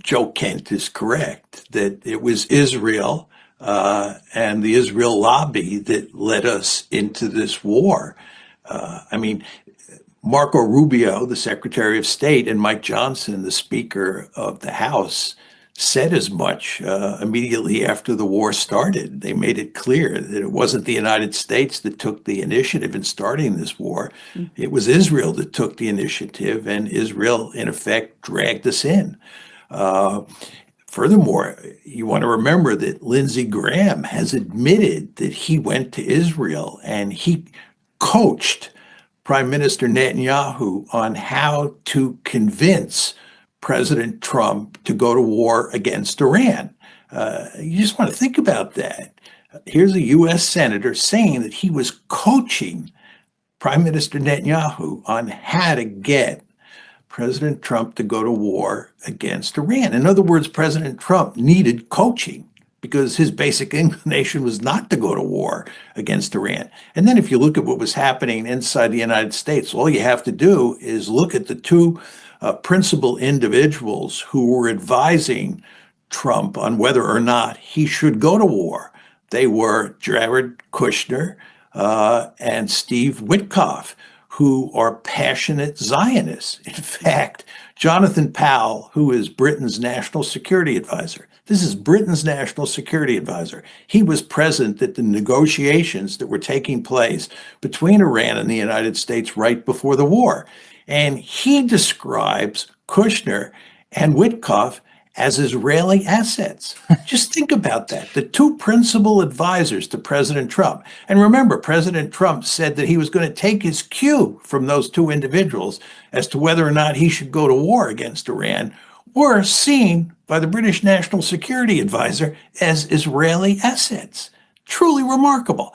Joe Kent is correct that it was Israel and the Israel lobby that led us into this war. I mean, Marco Rubio, the Secretary of State, and Mike Johnson, the Speaker of the House, said as much immediately after the war started. They made it clear that it wasn't the United States that took the initiative in starting this war. It was Israel that took the initiative, and Israel, in effect, dragged us in. Uh, Furthermore, you want to remember that Lindsey Graham has admitted that he went to Israel and he coached Prime Minister Netanyahu on how to convince President Trump to go to war against Iran. You just want to think about that. Here's a U.S. senator saying that he was coaching Prime Minister Netanyahu on how to get President Trump to go to war against Iran. In other words, President Trump needed coaching because his basic inclination was not to go to war against Iran. And then if you look at what was happening inside the United States, all you have to do is look at the two principal individuals who were advising Trump on whether or not he should go to war. They were Jared Kushner and Steve Witkoff, who are passionate Zionists. In fact, Jonathan Powell, who is Britain's national security advisor, this is Britain's national security advisor. He was present at the negotiations that were taking place between Iran and the United States right before the war. And he describes Kushner and Witkoff as Israeli assets. Just think about that. The two principal advisors to President Trump. And remember, President Trump said that he was going to take his cue from those two individuals as to whether or not he should go to war against Iran, were seen by the British National Security Advisor as Israeli assets. Truly remarkable.